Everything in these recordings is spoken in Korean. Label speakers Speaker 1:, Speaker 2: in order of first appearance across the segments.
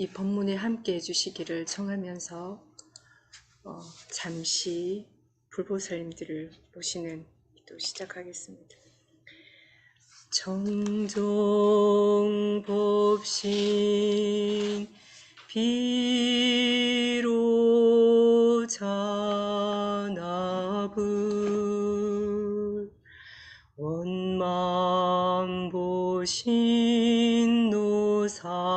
Speaker 1: 이 법문에 함께 해주시기를 청하면서 잠시 불보살님들을 모시는 기도 시작하겠습니다. 정종법신 비로자나불 원만보신 노사나불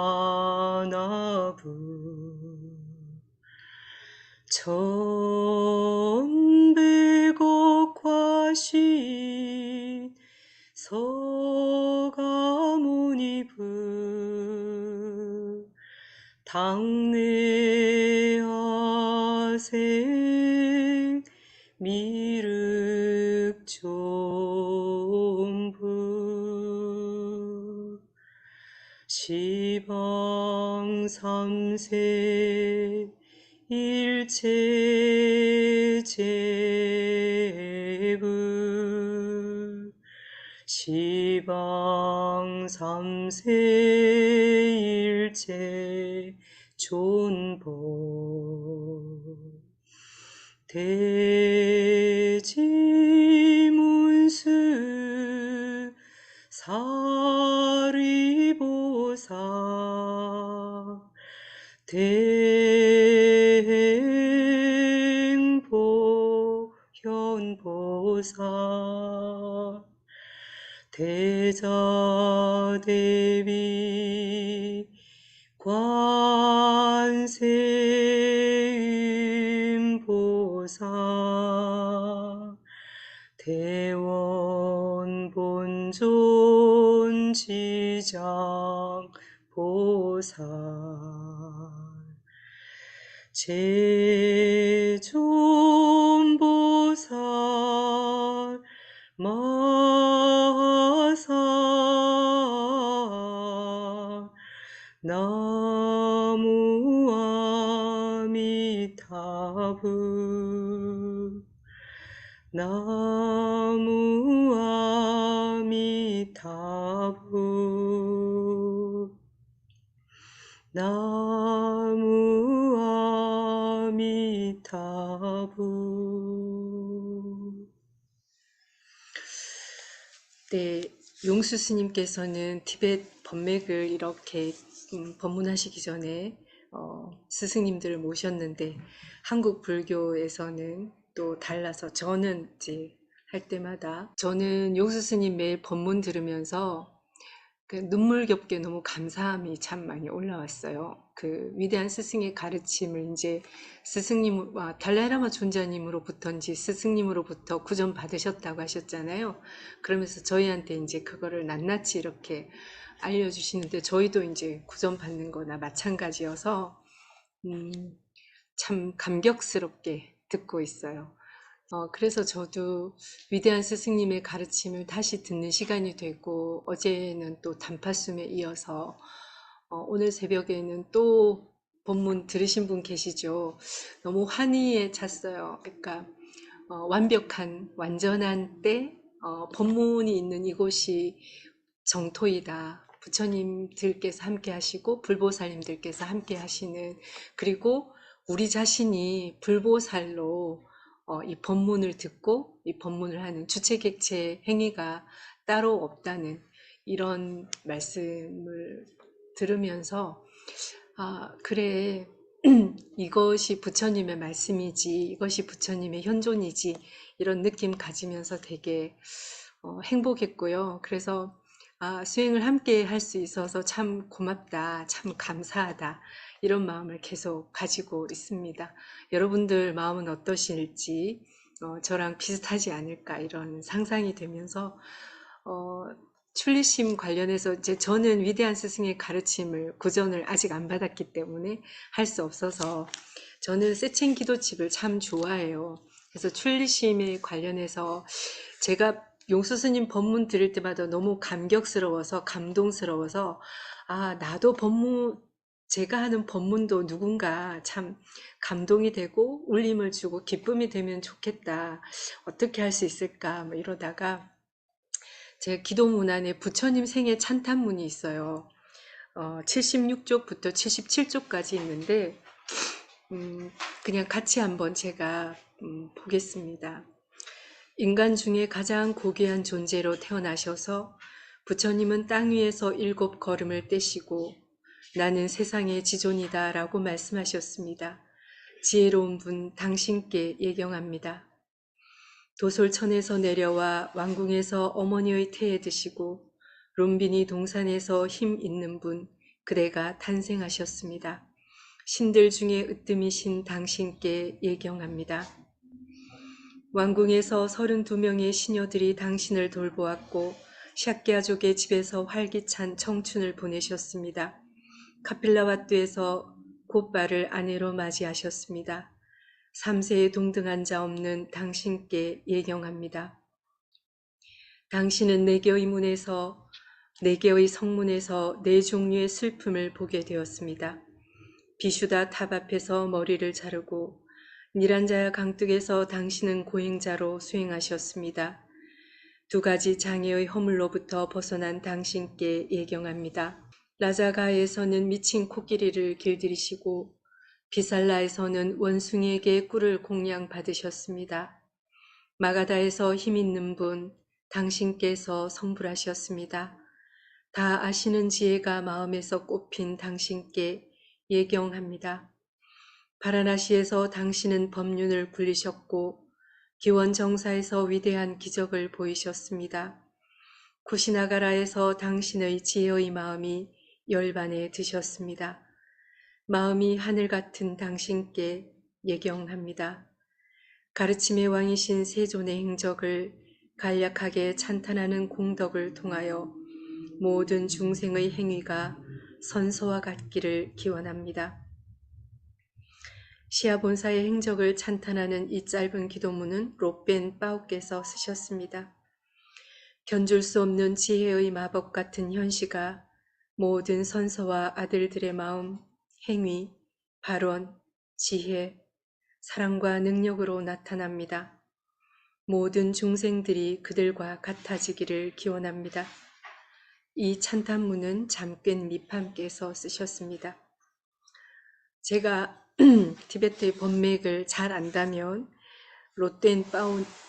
Speaker 1: 천백억과신 서가모니불 당내하생 미륵존불 시방삼세 일체제불 시방삼세 일체존법 대지문수 사리보사 대행보현보사 대자대비 관세음보사 대원본존지장보살 제존보살 마사 나무아미타불 나무아미타불 나무아미타불. 네, 용수 스님께서는 티베트 법맥을 이렇게 법문하시기 전에 스승님들을 모셨는데 한국 불교에서는 또 달라서 저는 이제 할 때마다 저는 용수 스님 매일 법문 들으면서 그 눈물겹게 너무 감사함이 참 많이 올라왔어요. 그 위대한 스승의 가르침을 이제 스승님, 달라이라마 존자님으로부터인지 스승님으로부터 구전 받으셨다고 하셨잖아요. 그러면서 저희한테 이제 그거를 낱낱이 이렇게 알려주시는데 저희도 이제 구전 받는 거나 마찬가지여서 참 감격스럽게 듣고 있어요. 그래서 저도 위대한 스승님의 가르침을 다시 듣는 시간이 되고 어제는 또 단팥숨에 이어서 오늘 새벽에는 또 법문 들으신 분 계시죠? 너무 환희에 찼어요. 그러니까 완벽한 완전한 때 법문이 있는 이곳이 정토이다. 부처님들께서 함께 하시고 불보살님들께서 함께 하시는 그리고 우리 자신이 불보살로 이 법문을 듣고 이 법문을 하는 주체객체 행위가 따로 없다는 이런 말씀을 들으면서 그래 이것이 부처님의 말씀이지 이것이 부처님의 현존이지 이런 느낌 가지면서 되게 행복했고요. 그래서 수행을 함께 할 수 있어서 참 고맙다, 참 감사하다 이런 마음을 계속 가지고 있습니다. 여러분들 마음은 어떠실지 저랑 비슷하지 않을까 이런 상상이 되면서 출리심 관련해서 이제 저는 위대한 스승의 가르침을 구전을 아직 안 받았기 때문에 할 수 없어서 저는 세칭 기도집을 참 좋아해요. 그래서 출리심에 관련해서 제가 용수 스님 법문 들을 때마다 너무 감격스러워서 감동스러워서 나도 법문 제가 하는 법문도 누군가 참 감동이 되고 울림을 주고 기쁨이 되면 좋겠다. 어떻게 할 수 있을까 뭐 이러다가 제 기도 문안에 부처님 생애 찬탄문이 있어요. 76쪽부터 77쪽까지 있는데 그냥 같이 한번 제가 보겠습니다. 인간 중에 가장 고귀한 존재로 태어나셔서 부처님은 땅 위에서 7걸음을 떼시고 나는 세상의 지존이다 라고 말씀하셨습니다. 지혜로운 분 당신께 예경합니다. 도솔천에서 내려와 왕궁에서 어머니의 태에 드시고 룸비니 동산에서 힘 있는 분 그대가 탄생하셨습니다. 신들 중에 으뜸이신 당신께 예경합니다. 왕궁에서 32명의 시녀들이 당신을 돌보았고 샤키아족의 집에서 활기찬 청춘을 보내셨습니다. 카필라와뚜에서 곧바를 아내로 맞이하셨습니다. 3세에 동등한 자 없는 당신께 예경합니다. 당신은 4개의 문에서 4개의 성문에서 4종류의 슬픔을 보게 되었습니다. 비슈다 탑 앞에서 머리를 자르고 니란자야 강둑에서 당신은 고행자로 수행하셨습니다. 2가지 장애의 허물로부터 벗어난 당신께 예경합니다. 라자가에서는 미친 코끼리를 길들이시고 비살라에서는 원숭이에게 꿀을 공양 받으셨습니다. 마가다에서 힘있는 분 당신께서 성불하셨습니다. 다 아시는 지혜가 마음에서 꽃핀 당신께 예경합니다. 바라나시에서 당신은 법륜을 굴리셨고 기원정사에서 위대한 기적을 보이셨습니다. 쿠시나가라에서 당신의 지혜의 마음이 열반에 드셨습니다. 마음이 하늘 같은 당신께 예경합니다. 가르침의 왕이신 세존의 행적을 간략하게 찬탄하는 공덕을 통하여 모든 중생의 행위가 선서와 같기를 기원합니다. 시아본사의 행적을 찬탄하는 이 짧은 기도문은 롯벤 빠우께서 쓰셨습니다. 견줄 수 없는 지혜의 마법 같은 현시가 모든 선서와 아들들의 마음, 행위, 발언, 지혜, 사랑과 능력으로 나타납니다. 모든 중생들이 그들과 같아지기를 기원합니다. 이 찬탄문은 잠깐 미팜께서 쓰셨습니다. 제가 티베트의 법맥을 잘 안다면 롯덴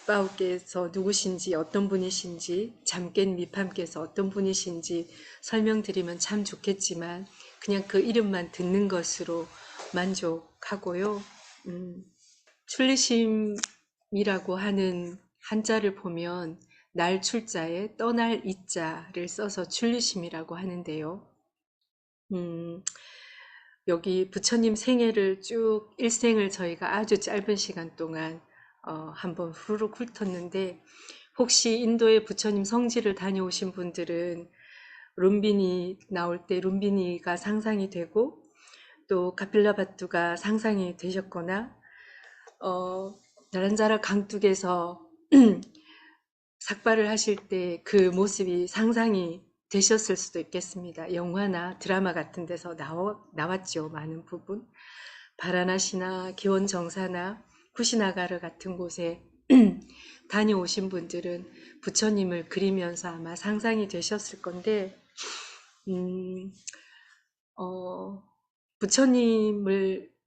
Speaker 1: 빠우께서 누구신지 어떤 분이신지 잠깐 미팜께서 어떤 분이신지 설명드리면 참 좋겠지만 그냥 그 이름만 듣는 것으로 만족하고요. 출리심이라고 하는 한자를 보면 날 출자에 떠날 이자를 써서 출리심이라고 하는데요. 여기 부처님 생애를 쭉 일생을 저희가 아주 짧은 시간 동안 한번 후루룩 훑었는데 혹시 인도의 부처님 성지를 다녀오신 분들은 룸비니 나올 때 룸비니가 상상이 되고 또 카필라바투가 상상이 되셨거나 나란자라 강둑에서 삭발을 하실 때 그 모습이 상상이 되셨을 수도 있겠습니다. 영화나 드라마 같은 데서 나왔죠. 많은 부분. 바라나시나 기원정사나 쿠시나가르 같은 곳에 다녀오신 분들은 부처님을 그리면서 아마 상상이 되셨을 건데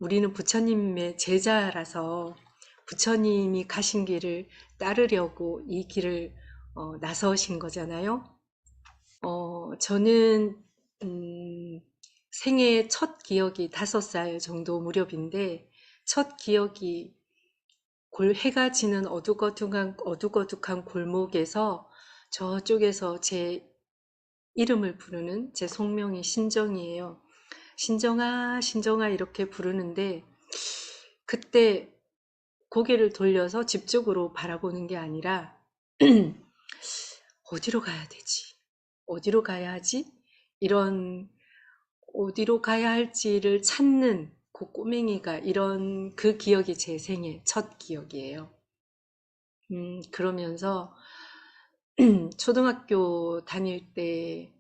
Speaker 1: 우리는 부처님의 제자라서 부처님이 가신 길을 따르려고 이 길을 나서신 거잖아요. 저는 생애 첫 기억이 5살 정도 무렵인데 첫 기억이 해가 지는 어둑어둑한 골목에서 저쪽에서 제 이름을 부르는 제 속명이 신정이에요. 신정아, 신정아 이렇게 부르는데 그때 고개를 돌려서 집 쪽으로 바라보는 게 아니라 어디로 가야 되지? 어디로 가야 하지? 이런 어디로 가야 할지를 찾는 그 꼬맹이가 이런 그 기억이 제 생애 첫 기억이에요. 그러면서 초등학교 다닐 때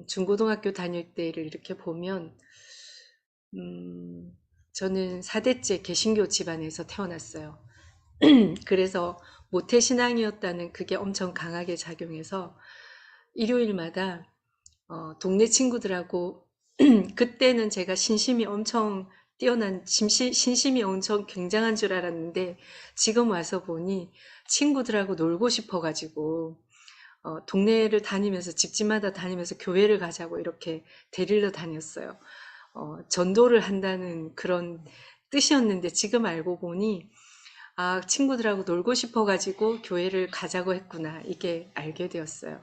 Speaker 1: 중고등학교 다닐 때를 이렇게 보면 저는 4대째 개신교 집안에서 태어났어요. 그래서 모태신앙이었다는 그게 엄청 강하게 작용해서 일요일마다 동네 친구들하고 그때는 제가 신심이 엄청 뛰어난 신심이 엄청 굉장한 줄 알았는데 지금 와서 보니 친구들하고 놀고 싶어가지고 동네를 다니면서 집집마다 다니면서 교회를 가자고 이렇게 데리러 다녔어요. 전도를 한다는 그런 뜻이었는데 지금 알고 보니 아, 친구들하고 놀고 싶어가지고 교회를 가자고 했구나. 이게 알게 되었어요.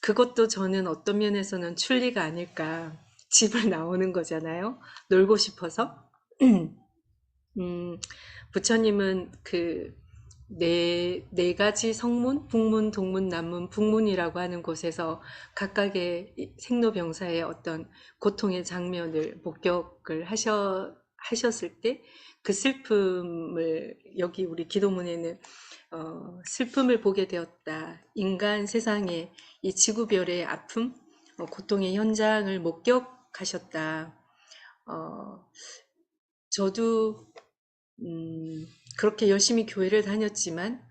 Speaker 1: 그것도 저는 어떤 면에서는 출리가 아닐까. 집을 나오는 거잖아요. 놀고 싶어서. 음, 부처님은 그 네 가지 성문, 북문, 동문, 남문, 북문이라고 하는 곳에서 각각의 생로병사의 어떤 고통의 장면을 목격을 하셨을 때 그 슬픔을 여기 우리 기도문에는 슬픔을 보게 되었다. 인간 세상의 이 지구별의 아픔, 고통의 현장을 목격하셨다. 어, 저도 그렇게 열심히 교회를 다녔지만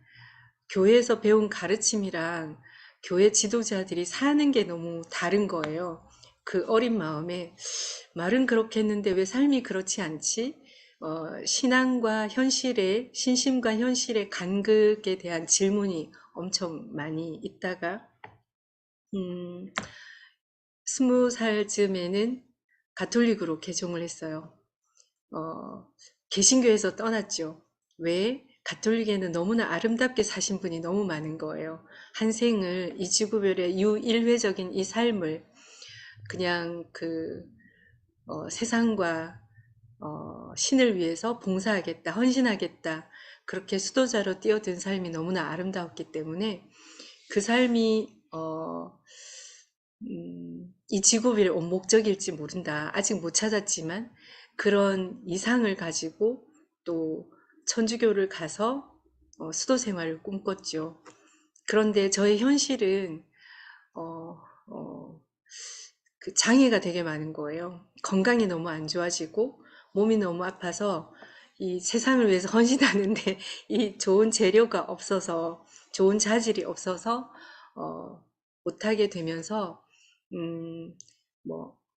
Speaker 1: 교회에서 배운 가르침이랑 교회 지도자들이 사는 게 너무 다른 거예요. 그 어린 마음에 말은 그렇게 했는데 왜 삶이 그렇지 않지? 신앙과 현실의, 신심과 현실의 간극에 대한 질문이 엄청 많이 있다가, 음, 20살쯤에는 가톨릭으로 개종을 했어요. 어, 개신교에서 떠났죠. 왜? 가톨릭에는 너무나 아름답게 사신 분이 너무 많은 거예요. 한 생을 이 지구별의 유일회적인 이 삶을 그냥 세상과 신을 위해서 봉사하겠다, 헌신하겠다. 그렇게 수도자로 뛰어든 삶이 너무나 아름다웠기 때문에 그 삶이 이 지구별의 온 목적일지 모른다. 아직 못 찾았지만 그런 이상을 가지고 또 천주교를 가서 수도 생활을 꿈꿨죠. 그런데 저의 현실은 어, 어, 그 장애가 되게 많은 거예요. 건강이 너무 안 좋아지고 몸이 너무 아파서 이 세상을 위해서 헌신하는데 이 좋은 재료가 없어서 좋은 자질이 없어서 못하게 되면서 음,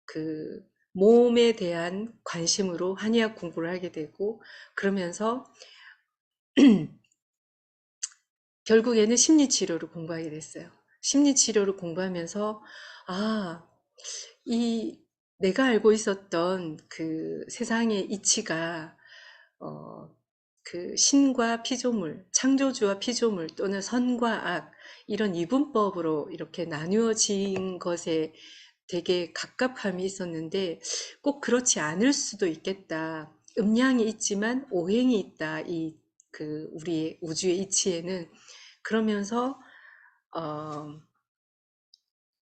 Speaker 1: 그 몸에 대한 관심으로 한의학 공부를 하게 되고 그러면서 결국에는 심리치료를 공부하게 됐어요. 심리치료를 공부하면서 아, 이 내가 알고 있었던 그 세상의 이치가 어, 그 신과 피조물, 창조주와 피조물 또는 선과 악 이런 이분법으로 이렇게 나누어진 것에 되게 갑갑함이 있었는데 꼭 그렇지 않을 수도 있겠다. 음양이 있지만 오행이 있다. 이 그 우리 우주의 이치에는 그러면서 어,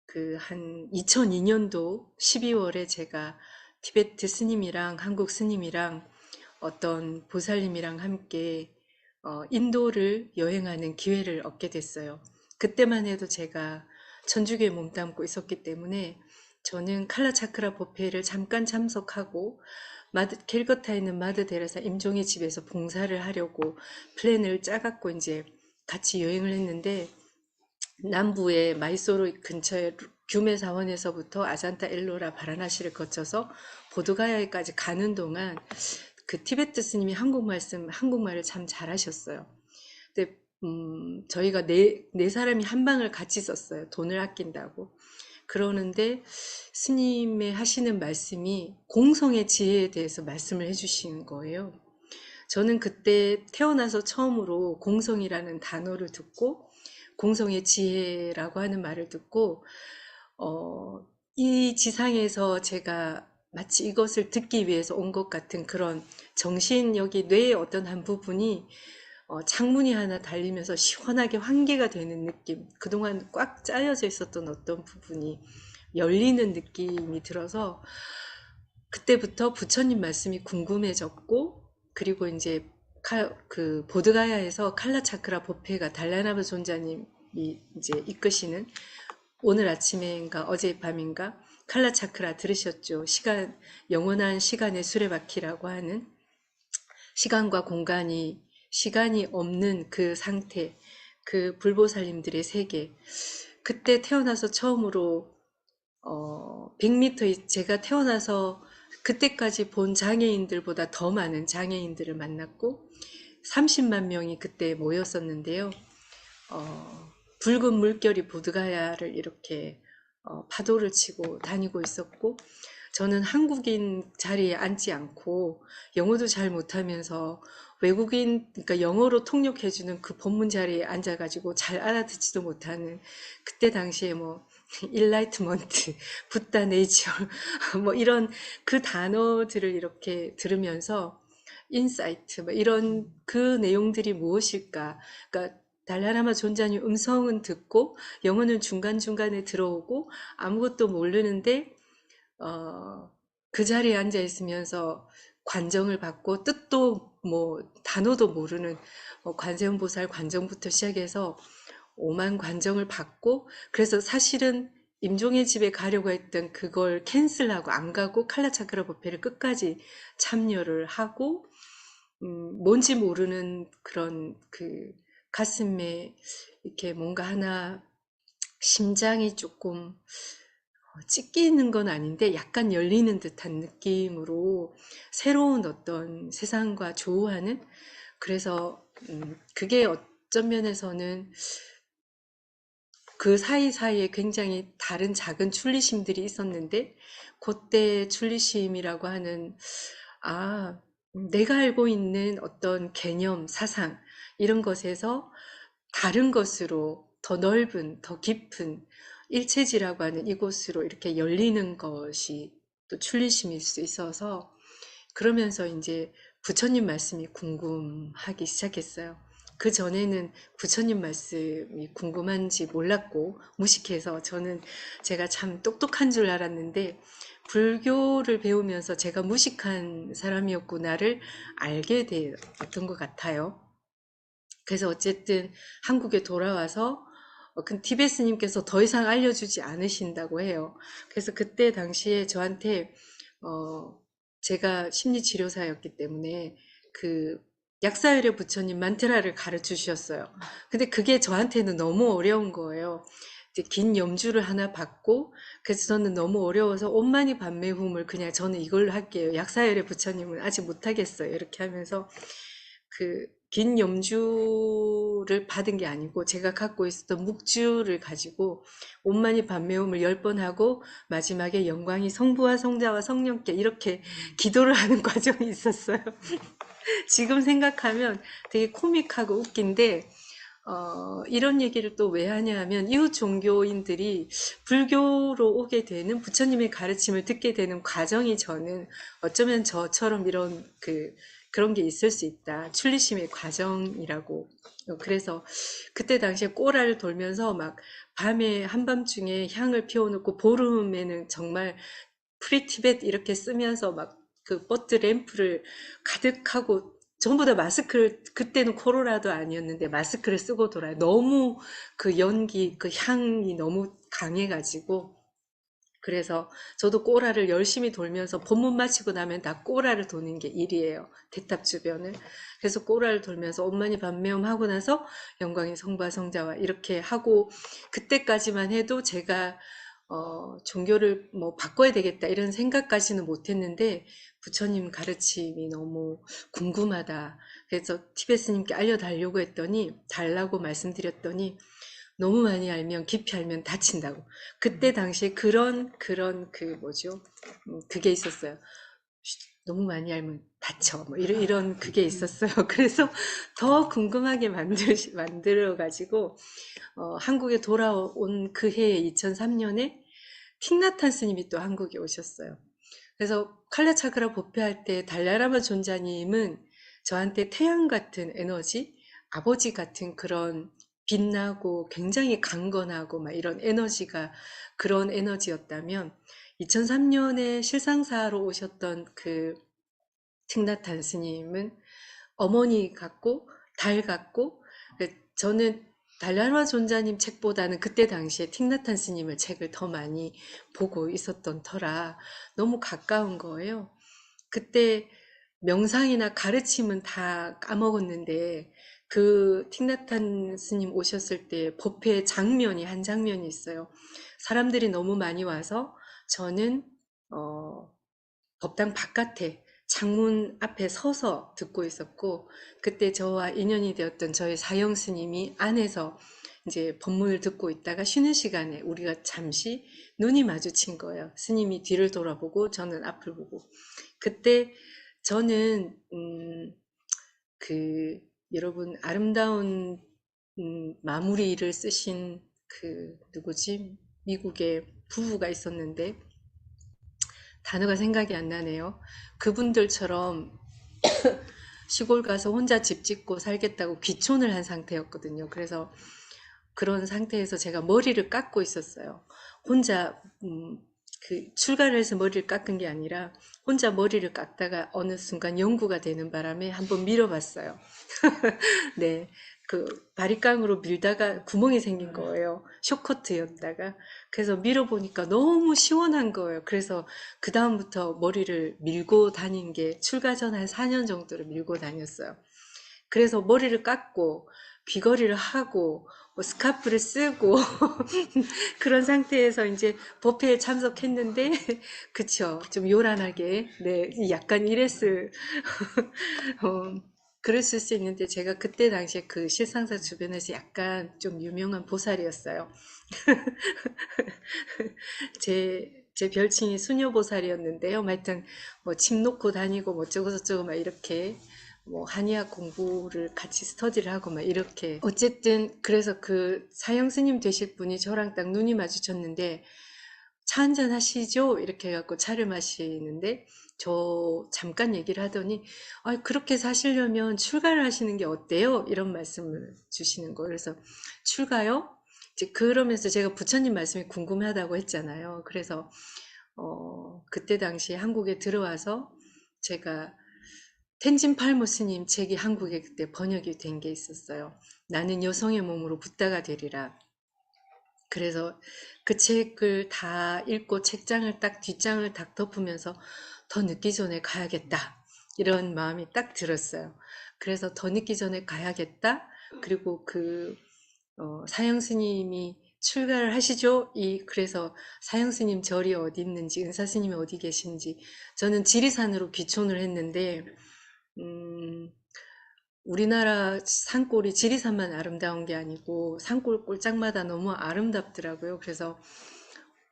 Speaker 1: 그 한 2002년도 12월에 제가 티베트 스님이랑 한국 스님이랑 어떤 보살님이랑 함께 인도를 여행하는 기회를 얻게 됐어요. 그때만 해도 제가 천주교에 몸담고 있었기 때문에 저는 칼라 차크라 법회를 잠깐 참석하고 캘커타에 있는 마드 데라사 임종의 집에서 봉사를 하려고 플랜을 짜갖고 이제 같이 여행을 했는데 남부의 마이소로 근처의 규메 사원에서부터 아잔타 엘로라 바라나시를 거쳐서 보드가야에까지 가는 동안 그 티베트 스님이 한국말을 참 잘하셨어요. 근데 저희가 네 사람이 한 방을 같이 썼어요. 돈을 아낀다고. 그러는데 스님의 하시는 말씀이 공성의 지혜에 대해서 말씀을 해주시는 거예요. 저는 그때 태어나서 처음으로 공성이라는 단어를 듣고 공성의 지혜라고 하는 말을 듣고 이 지상에서 제가 마치 이것을 듣기 위해서 온 것 같은 그런 정신력이 뇌의 어떤 한 부분이 창문이 하나 달리면서 시원하게 환기가 되는 느낌, 그동안 꽉 짜여져 있었던 어떤 부분이 열리는 느낌이 들어서 그때부터 부처님 말씀이 궁금해졌고 그리고 이제 그 보드가야에서 칼라 차크라 법회가 달라나바 존자님이 이제 이끄시는 오늘 아침인가 어젯밤인가 칼라 차크라 들으셨죠? 영원한 시간의 수레바퀴라고 하는 시간과 공간이 시간이 없는 그 상태, 그 불보살님들의 세계. 그때 태어나서 처음으로 100m, 제가 태어나서 그때까지 본 장애인들보다 더 많은 장애인들을 만났고 30만 명이 그때 모였었는데요. 붉은 물결이 보드가야를 이렇게 파도를 치고 다니고 있었고, 저는 한국인 자리에 앉지 않고 영어도 잘 못하면서 외국인, 그러니까 영어로 통역해주는 그 법문 자리에 앉아가지고 잘 알아듣지도 못하는, 그때 당시에 뭐 일라이트먼트, 붓다 네이처 뭐 이런 그 단어들을 이렇게 들으면서 인사이트 뭐 이런 그 내용들이 무엇일까? 그러니까 달라라마 존자님 음성은 듣고 영어는 중간중간에 들어오고 아무것도 모르는데 그 자리에 앉아 있으면서 관정을 받고 뜻도 뭐 단어도 모르는 관세음보살 관정부터 시작해서 오만 관정을 받고, 그래서 사실은 임종의 집에 가려고 했던 그걸 캔슬하고 안 가고 칼라차크라 법회를 끝까지 참여를 하고, 뭔지 모르는 그런 그 가슴에 이렇게 뭔가 하나 심장이 조금 찢기는 건 아닌데 약간 열리는 듯한 느낌으로 새로운 어떤 세상과 조우하는, 그래서 그게 어떤 면에서는 그 사이사이에 굉장히 다른 작은 출리심들이 있었는데, 그때 출리심이라고 하는, 아, 내가 알고 있는 어떤 개념, 사상, 이런 것에서 다른 것으로 더 넓은, 더 깊은 일체지라고 하는 이곳으로 이렇게 열리는 것이 또 출리심일 수 있어서, 그러면서 이제 부처님 말씀이 궁금하기 시작했어요. 그 전에는 부처님 말씀이 궁금한지 몰랐고 무식해서 저는 제가 참 똑똑한 줄 알았는데, 불교를 배우면서 제가 무식한 사람이었구나를 알게 되었던 것 같아요. 그래서 어쨌든 한국에 돌아와서 그 티베트 스님께서 더 이상 알려주지 않으신다고 해요. 그래서 그때 당시에 저한테 어, 제가 심리치료사였기 때문에 그 약사열의 부처님 만트라를 가르쳐 주셨어요. 근데 그게 저한테는 너무 어려운 거예요. 이제 긴 염주를 하나 받고, 그래서 저는 너무 어려워서 온만이 반매hum을 그냥 저는 이걸로 할게요. 약사열의 부처님은 아직 못하겠어요. 이렇게 하면서 그 긴 염주를 받은 게 아니고 제가 갖고 있었던 묵주를 가지고 온만이 반매음을 10번 하고 마지막에 영광이 성부와 성자와 성령께 이렇게 기도를 하는 과정이 있었어요. 지금 생각하면 되게 코믹하고 웃긴데, 이런 얘기를 또 왜 하냐 하면 이웃 종교인들이 불교로 오게 되는, 부처님의 가르침을 듣게 되는 과정이 저는 어쩌면 저처럼 이런 그런 게 있을 수 있다. 출리심의 과정이라고. 그래서 그때 당시에 꼬라를 돌면서 막 밤에 한밤중에 향을 피워놓고 보름에는 정말 프리티벳 이렇게 쓰면서 막 그 버트 램프를 가득하고 전부 다 마스크를, 그때는 코로나도 아니었는데 마스크를 쓰고 돌아요. 너무 그 연기, 그 향이 너무 강해가지고. 그래서 저도 꼬라를 열심히 돌면서 법문 마치고 나면 다 꼬라를 도는 게 일이에요. 대탑 주변을. 그래서 꼬라를 돌면서 엄만이 반매음 하고 나서 영광의 성부와 성자와 이렇게 하고, 그때까지만 해도 제가 종교를 뭐 바꿔야 되겠다 이런 생각까지는 못했는데 부처님 가르침이 너무 궁금하다. 그래서 티베스님께 알려달라고 했더니, 달라고 말씀드렸더니 너무 많이 알면, 깊이 알면 다친다고. 그때 당시에 그런 그 뭐죠? 그게 있었어요. 너무 많이 알면 다쳐. 뭐 이런 그게 있었어요. 그래서 더 궁금하게 만들어가지고, 한국에 돌아온 그 해에 2003년에 틱나탄 스님이 또 한국에 오셨어요. 그래서 칼라차크라 법회할 때 달라라마 존자님은 저한테 태양 같은 에너지, 아버지 같은 그런 빛나고 굉장히 강건하고 막 이런 에너지가 그런 에너지였다면, 2003년에 실상사로 오셨던 그 틱나탄 스님은 어머니 같고 달 같고, 저는 달라마 존자님 책보다는 그때 당시에 틱나탄 스님을 책을 더 많이 보고 있었던 터라 너무 가까운 거예요. 그때 명상이나 가르침은 다 까먹었는데 그 틱나탄 스님 오셨을 때 법회 장면이 한 장면이 있어요. 사람들이 너무 많이 와서 저는 법당 바깥에 창문 앞에 서서 듣고 있었고, 그때 저와 인연이 되었던 저희 사형 스님이 안에서 이제 법문을 듣고 있다가 쉬는 시간에 우리가 잠시 눈이 마주친 거예요. 스님이 뒤를 돌아보고 저는 앞을 보고. 그때 저는 여러분 아름다운 마무리를 쓰신 누구지? 미국의 부부가 있었는데 단어가 생각이 안 나네요. 그분들처럼 시골 가서 혼자 집 짓고 살겠다고 귀촌을 한 상태였거든요. 그래서 그런 상태에서 제가 머리를 깎고 있었어요. 혼자 출가를 해서 머리를 깎은 게 아니라 혼자 머리를 깎다가 어느 순간 연구가 되는 바람에 한번 밀어봤어요. 네. 바리깡으로 밀다가 구멍이 생긴 거예요. 쇼커트였다가. 그래서 밀어보니까 너무 시원한 거예요. 그래서 그다음부터 머리를 밀고 다닌 게 출가 전 한 4년 정도를 밀고 다녔어요. 그래서 머리를 깎고 귀걸이를 하고 뭐 스카프를 쓰고 그런 상태에서 이제 법회에 참석했는데 그쵸 좀 요란하게 네 약간 이랬을 어, 그랬을 수 있는데 제가 그때 당시에 그 실상사 주변에서 약간 좀 유명한 보살이었어요. 제 별칭이 수녀보살이었는데요. 하여튼 뭐 침 놓고 다니고 뭐 어쩌고저쩌고 막 이렇게 뭐 한의학 공부를 같이 스터디를 하고 막 이렇게 어쨌든 그래서 그 사형 스님 되실 분이 저랑 딱 눈이 마주쳤는데 차 한잔 하시죠? 이렇게 해갖고 차를 마시는데 저 잠깐 얘기를 하더니 그렇게 사시려면 출가를 하시는 게 어때요? 이런 말씀을 주시는 거예요. 그래서 출가요? 이제 그러면서 제가 부처님 말씀이 궁금하다고 했잖아요. 그래서 그때 당시에 한국에 들어와서 제가 텐진 팔모 스님 책이 한국에 그때 번역이 된 게 있었어요. 나는 여성의 몸으로 붓다가 되리라. 그래서 그 책을 다 읽고 책장을 딱 뒷장을 딱 덮으면서 더 늦기 전에 가야겠다. 이런 마음이 딱 들었어요. 그래서 더 늦기 전에 가야겠다. 그리고 사형 스님이 출가를 하시죠? 그래서 사형 스님 절이 어디 있는지, 은사 스님이 어디 계신지, 저는 지리산으로 귀촌을 했는데, 음, 우리나라 산골이 지리산만 아름다운 게 아니고 산골 꼴짝마다 너무 아름답더라고요. 그래서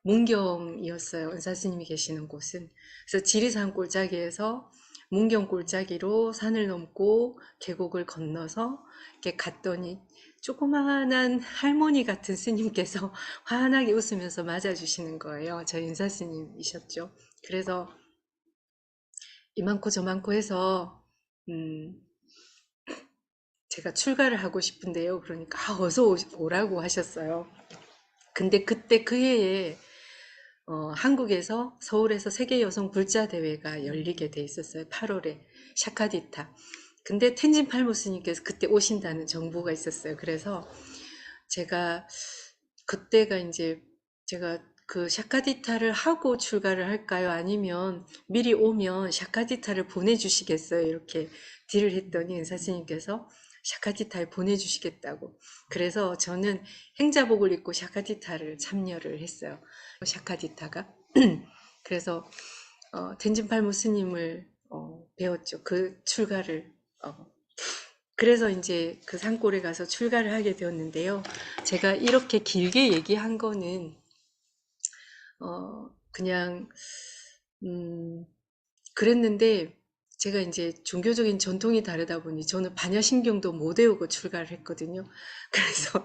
Speaker 1: 문경이었어요. 은사 스님이 계시는 곳은. 그래서 지리산 골짜기에서 문경 골짜기로 산을 넘고 계곡을 건너서 이렇게 갔더니 조그마한 할머니 같은 스님께서 환하게 웃으면서 맞아주시는 거예요. 저희 은사 스님이셨죠. 그래서 이만코 저만코 해서 음, 제가 출가를 하고 싶은데요. 그러니까 어서 오라고 하셨어요. 근데 그때 그 해에 한국에서 서울에서 세계 여성 불자 대회가 열리게 돼 있었어요. 8월에 샤카디타. 근데 텐진 팔무스님께서 그때 오신다는 정보가 있었어요. 그래서 제가 그때가 이제 제가 그 샤카디타를 하고 출가를 할까요? 아니면 미리 오면 샤카디타를 보내주시겠어요? 이렇게 딜을 했더니 은사스님께서 샤카디타에 보내주시겠다고. 그래서 저는 행자복을 입고 샤카디타를 참여를 했어요. 샤카디타가. 그래서 텐진팔무 스님을 배웠죠. 그 출가를. 그래서 이제 그 산골에 가서 출가를 하게 되었는데요. 제가 이렇게 길게 얘기한 거는 그냥 그랬는데 제가 이제 종교적인 전통이 다르다 보니 저는 반야신경도 못 외우고 출가를 했거든요. 그래서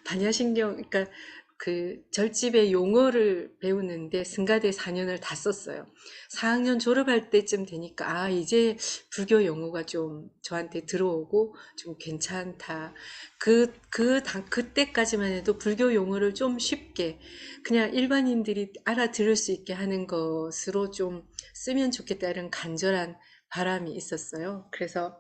Speaker 1: 반야신경, 그러니까 그 절집의 용어를 배우는데 승가대 4년을 다 썼어요. 4학년 졸업할 때쯤 되니까 이제 불교 용어가 좀 저한테 들어오고 좀 괜찮다. 그때까지만 해도 불교 용어를 좀 쉽게 그냥 일반인들이 알아들을 수 있게 하는 것으로 좀 쓰면 좋겠다 이런 간절한 바람이 있었어요. 그래서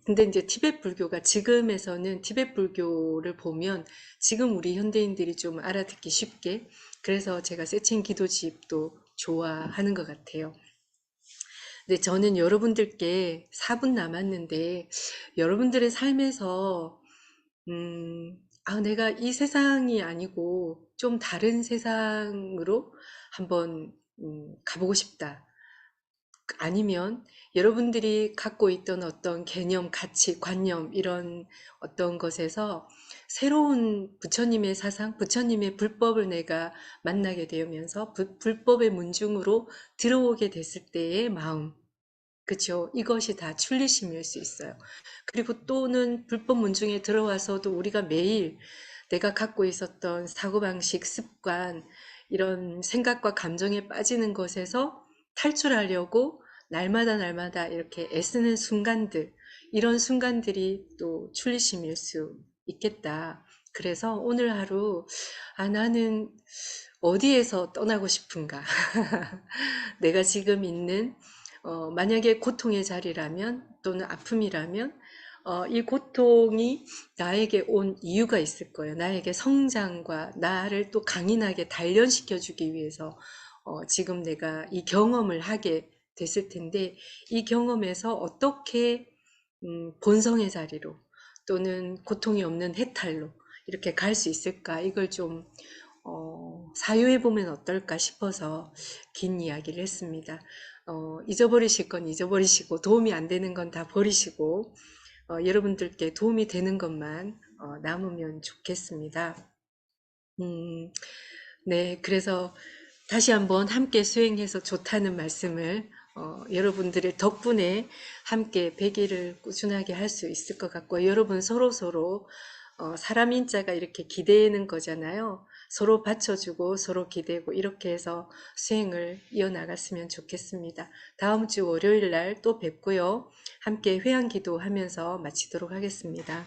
Speaker 1: 근데 이제 티베트 불교가 지금에서는 티베트 불교를 보면 지금 우리 현대인들이 좀 알아듣기 쉽게 그래서 제가 세칭 기도집도 좋아하는 것 같아요. 근데 저는 여러분들께 4분 남았는데 여러분들의 삶에서 아, 내가 이 세상이 아니고 좀 다른 세상으로 한번 가보고 싶다. 아니면 여러분들이 갖고 있던 어떤 개념, 가치, 관념 이런 어떤 것에서 새로운 부처님의 사상, 부처님의 불법을 내가 만나게 되면서 불법의 문중으로 들어오게 됐을 때의 마음, 그쵸? 이것이 다 출리심일 수 있어요. 그리고 또는 불법 문중에 들어와서도 우리가 매일 내가 갖고 있었던 사고방식, 습관, 이런 생각과 감정에 빠지는 것에서 탈출하려고 날마다 이렇게 애쓰는 순간들, 이런 순간들이 또 출리심일 수 있겠다. 그래서 오늘 하루, 아, 나는 어디에서 떠나고 싶은가? 내가 지금 있는 만약에 고통의 자리라면 또는 아픔이라면 이 고통이 나에게 온 이유가 있을 거예요. 나에게 성장과 나를 또 강인하게 단련시켜 주기 위해서 지금 내가 이 경험을 하게 됐을 텐데 이 경험에서 어떻게 본성의 자리로 또는 고통이 없는 해탈로 이렇게 갈 수 있을까? 이걸 좀 사유해 보면 어떨까 싶어서 긴 이야기를 했습니다. 잊어버리실 건 잊어버리시고 도움이 안 되는 건 다 버리시고 여러분들께 도움이 되는 것만 남으면 좋겠습니다. 음, 네, 그래서 다시 한번 함께 수행해서 좋다는 말씀을 여러분들의 덕분에 함께 100일을 꾸준하게 할 수 있을 것 같고 여러분 서로 사람 인자가 이렇게 기대는 거잖아요. 서로 받쳐주고 서로 기대고 이렇게 해서 수행을 이어나갔으면 좋겠습니다. 다음 주 월요일 날 또 뵙고요. 함께 회양 기도하면서 마치도록 하겠습니다.